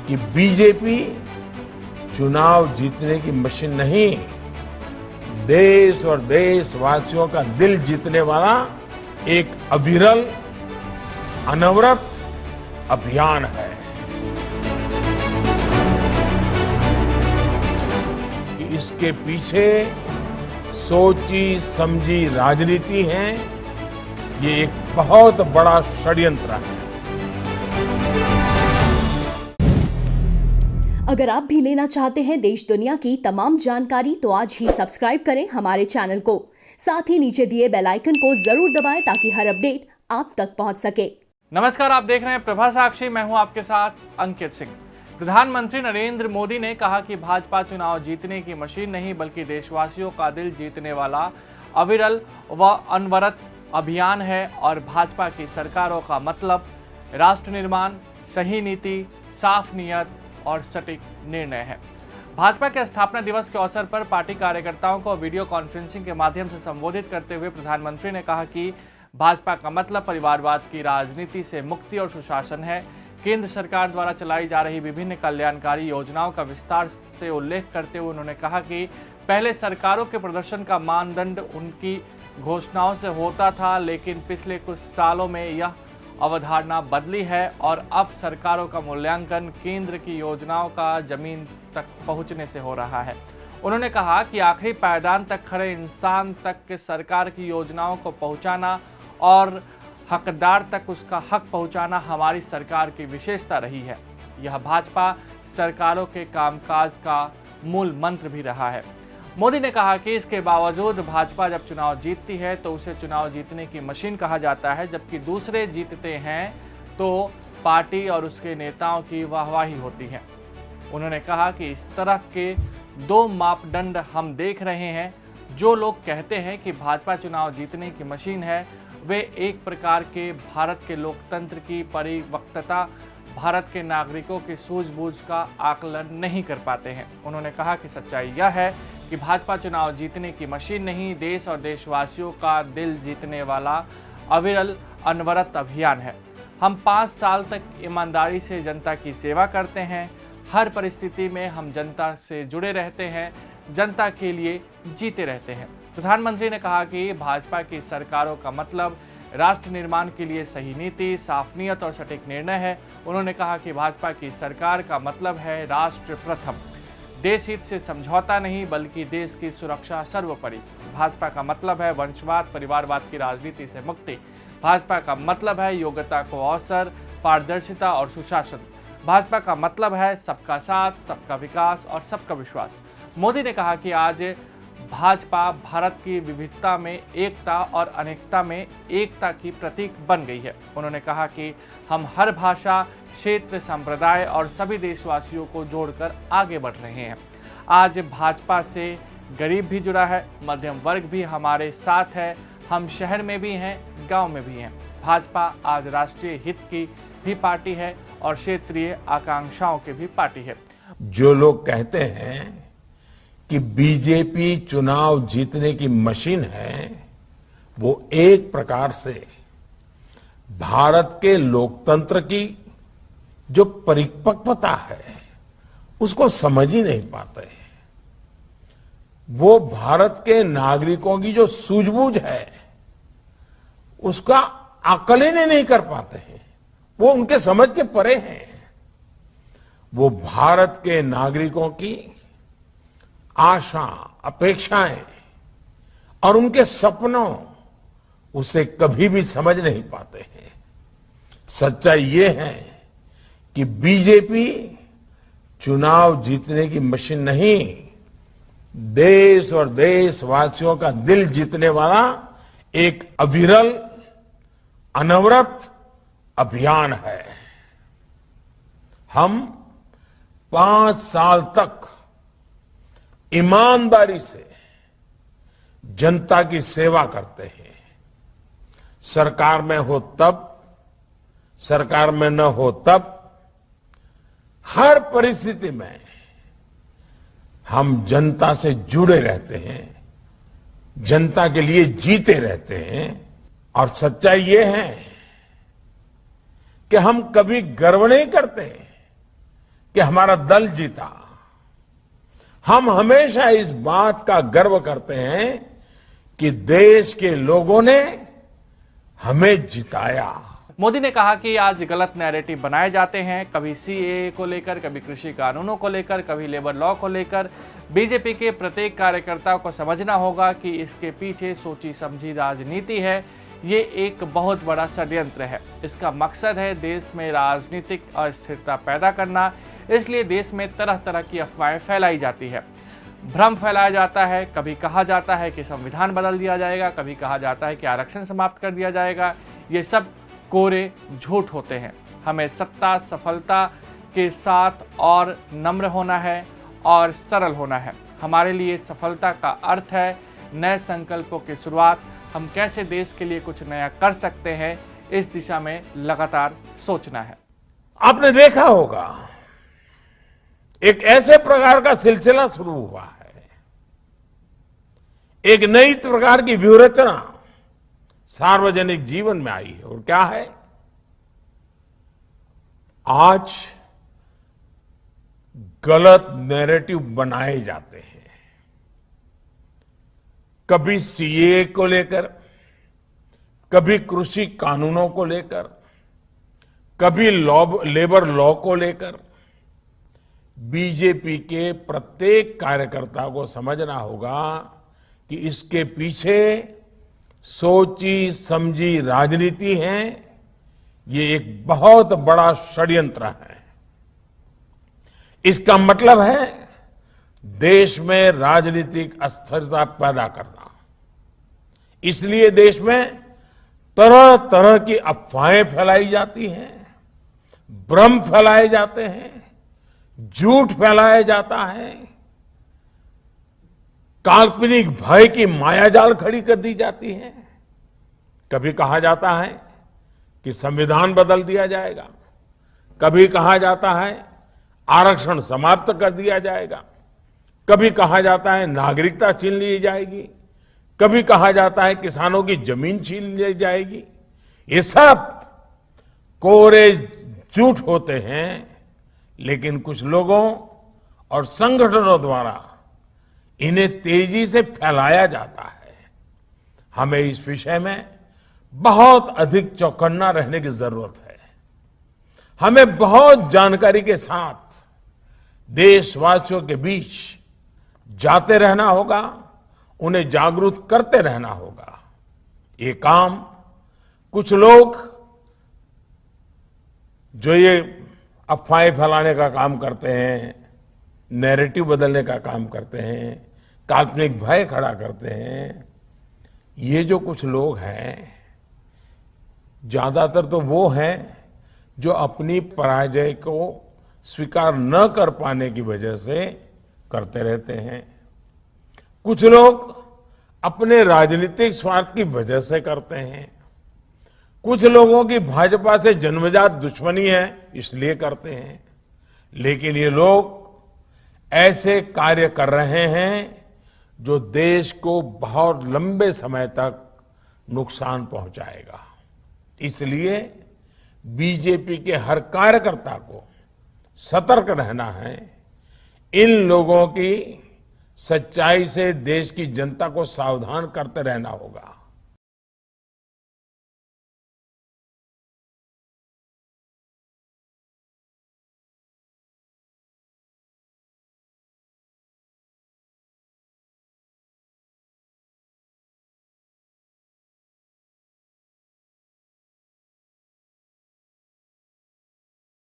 कि बीजेपी चुनाव जीतने की मशीन नहीं, देश और देशवासियों का दिल जीतने वाला एक अविरल, अनवरत अभियान है। कि इसके पीछे सोची समझी राजनीति है, ये एक बहुत बड़ा षड्यंत्र है। अगर आप भी लेना चाहते हैं देश दुनिया की तमाम जानकारी तो आज ही सब्सक्राइब करें हमारे चैनल को। साथ ही नीचे दिए बेल आइकन को जरूर दबाएं ताकि हर अपडेट आप तक पहुंच सके। नमस्कार, आप देख रहे हैं प्रभा साक्षी, मैं हूं आपके साथ अंकित सिंह। प्रधानमंत्री नरेंद्र मोदी ने कहा कि भाजपा चुनाव जीतने की मशीन नहीं बल्कि देशवासियों का दिल जीतने वाला अविरल व अनवरत अभियान है और भाजपा की सरकारों का मतलब राष्ट्र निर्माण, सही नीति, साफ नीयत और सटीक निर्णय है। भाजपा के स्थापना दिवस के अवसर पर पार्टी कार्यकर्ताओं को वीडियो कॉन्फ्रेंसिंग के माध्यम से संबोधित करते हुए प्रधानमंत्री ने कहा कि भाजपा का मतलब परिवारवाद की राजनीति से मुक्ति और सुशासन है। केंद्र सरकार द्वारा चलाई जा रही विभिन्न कल्याणकारी योजनाओं का विस्तार से उल्लेख करते हुए उन्होंने कहा कि पहले सरकारों के प्रदर्शन का मानदंड उनकी घोषणाओं से होता था, लेकिन पिछले कुछ सालों में यह अवधारणा बदली है और अब सरकारों का मूल्यांकन केंद्र की योजनाओं का जमीन तक पहुंचने से हो रहा है। उन्होंने कहा कि आखिरी पायदान तक खड़े इंसान तक के सरकार की योजनाओं को पहुंचाना और हकदार तक उसका हक पहुंचाना हमारी सरकार की विशेषता रही है। यह भाजपा सरकारों के कामकाज का मूल मंत्र भी रहा है। मोदी ने कहा कि इसके बावजूद भाजपा जब चुनाव जीतती है तो उसे चुनाव जीतने की मशीन कहा जाता है, जबकि दूसरे जीतते हैं तो पार्टी और उसके नेताओं की वाहवाही होती है। उन्होंने कहा कि इस तरह के दो मापदंड हम देख रहे हैं। जो लोग कहते हैं कि भाजपा चुनाव जीतने की मशीन है, वे एक प्रकार के भारत के लोकतंत्र की परिपक्वता, भारत के नागरिकों की सूझबूझ का आकलन नहीं कर पाते हैं। उन्होंने कहा कि सच्चाई यह है कि भाजपा चुनाव जीतने की मशीन नहीं, देश और देशवासियों का दिल जीतने वाला अविरल अनवरत अभियान है। हम 5 साल तक ईमानदारी से जनता की सेवा करते हैं। हर परिस्थिति में हम जनता से जुड़े रहते हैं, जनता के लिए जीते रहते हैं। प्रधानमंत्री ने कहा कि भाजपा की सरकारों का मतलब राष्ट्र निर्माण के लिए सही नीति, साफ नीयत और सटीक निर्णय है। उन्होंने कहा कि भाजपा की सरकार का मतलब है राष्ट्र प्रथम, देश हित से समझौता नहीं बल्कि देश की सुरक्षा सर्वोपरि। भाजपा का मतलब है वंशवाद, परिवारवाद की राजनीति से मुक्ति। भाजपा का मतलब है योग्यता को अवसर, पारदर्शिता और सुशासन। भाजपा का मतलब है सबका साथ, सबका विकास और सबका विश्वास। मोदी ने कहा कि आज भाजपा भारत की विविधता में एकता और अनेकता में एकता की प्रतीक बन गई है। उन्होंने कहा कि हम हर भाषा, क्षेत्र, संप्रदाय और सभी देशवासियों को जोड़कर आगे बढ़ रहे हैं। आज भाजपा से गरीब भी जुड़ा है, मध्यम वर्ग भी हमारे साथ है। हम शहर में भी हैं, गांव में भी हैं। भाजपा आज राष्ट्रीय हित की भी पार्टी है और क्षेत्रीय आकांक्षाओं की भी पार्टी है। जो लोग कहते हैं कि बीजेपी चुनाव जीतने की मशीन है, वो एक प्रकार से भारत के लोकतंत्र की जो परिपक्वता है उसको समझ ही नहीं पाते। वो भारत के नागरिकों की जो सूझबूझ है उसका आकलन ही नहीं कर पाते हैं। वो उनके समझ के परे हैं। वो भारत के नागरिकों की आशा, अपेक्षाएं और उनके सपनों उसे कभी भी समझ नहीं पाते हैं। सच्चाई ये है कि बीजेपी चुनाव जीतने की मशीन नहीं, देश और देशवासियों का दिल जीतने वाला एक अविरल, अनवरत अभियान है। हम 5 साल तक ईमानदारी से जनता की सेवा करते हैं। सरकार में हो तब, सरकार में न हो तब, हर परिस्थिति में हम जनता से जुड़े रहते हैं, जनता के लिए जीते रहते हैं। और सच्चाई ये है कि हम कभी गर्व नहीं करते कि कि हमारा दल जीता। हम हमेशा इस बात का गर्व करते हैं कि देश के लोगों ने हमें जिताया। मोदी ने कहा कि आज गलत नैरेटिव बनाए जाते हैं, कभी सीएए को लेकर, कभी कृषि कानूनों को लेकर, कभी लेबर लॉ को लेकर। बीजेपी के प्रत्येक कार्यकर्ता को समझना होगा कि इसके पीछे सोची समझी राजनीति है। ये एक बहुत बड़ा षड्यंत्र है। इसका मकसद है देश में राजनीतिक अस्थिरता पैदा करना। इसलिए देश में तरह तरह की अफवाहें फैलाई जाती है, भ्रम फैलाया जाता है। कभी कहा जाता है कि संविधान बदल दिया जाएगा, कभी कहा जाता है कि आरक्षण समाप्त कर दिया जाएगा। ये सब कोरे झूठ होते हैं। हमें सत्ता सफलता के साथ और नम्र होना है और सरल होना है। हमारे लिए सफलता का अर्थ है नए संकल्पों की शुरुआत। हम कैसे देश के लिए कुछ नया कर सकते हैं, इस दिशा में लगातार सोचना है। आपने देखा होगा एक ऐसे प्रकार का सिलसिला शुरू हुआ है, एक नई प्रकार की व्यूहरचना सार्वजनिक जीवन में आई है। और क्या है? आज गलत नैरेटिव बनाए जाते हैं। कभी सीएए को लेकर, कभी कृषि कानूनों को लेकर, कभी लेबर लॉ को लेकर। बीजेपी के प्रत्येक कार्यकर्ता को समझना होगा कि इसके पीछे सोची समझी राजनीति है। ये एक बहुत बड़ा षड्यंत्र है। इसका मतलब है देश में राजनीतिक अस्थिरता पैदा करना। इसलिए देश में तरह तरह की अफवाहें फैलाई जाती हैं, भ्रम फैलाए जाते हैं, झूठ फैलाया जाता है, काल्पनिक भय की मायाजाल खड़ी कर दी जाती है। कभी कहा जाता है कि संविधान बदल दिया जाएगा, कभी कहा जाता है आरक्षण समाप्त कर दिया जाएगा, कभी कहा जाता है नागरिकता छीन ली जाएगी, कभी कहा जाता है किसानों की जमीन छीन ली जाएगी। ये सब कोरे झूठ होते हैं, लेकिन कुछ लोगों और संगठनों द्वारा इन्हें तेजी से फैलाया जाता है। हमें इस विषय में बहुत अधिक चौकन्ना रहने की जरूरत है। हमें बहुत जानकारी के साथ देशवासियों के बीच जाते रहना होगा, उन्हें जागरूक करते रहना होगा। ये काम कुछ लोग जो ये अफवाहें फैलाने का काम करते हैं, नैरेटिव बदलने का काम करते हैं, काल्पनिक भय खड़ा करते हैं, ये जो कुछ लोग हैं ज्यादातर तो वो हैं जो अपनी पराजय को स्वीकार न कर पाने की वजह से करते रहते हैं। कुछ लोग अपने राजनीतिक स्वार्थ की वजह से करते हैं। कुछ लोगों की भाजपा से जन्मजात दुश्मनी है इसलिए करते हैं। लेकिन ये लोग ऐसे कार्य कर रहे हैं जो देश को बहुत लंबे समय तक नुकसान पहुंचाएगा। इसलिए बीजेपी के हर कार्यकर्ता को सतर्क रहना है। इन लोगों की सच्चाई से देश की जनता को सावधान करते रहना होगा।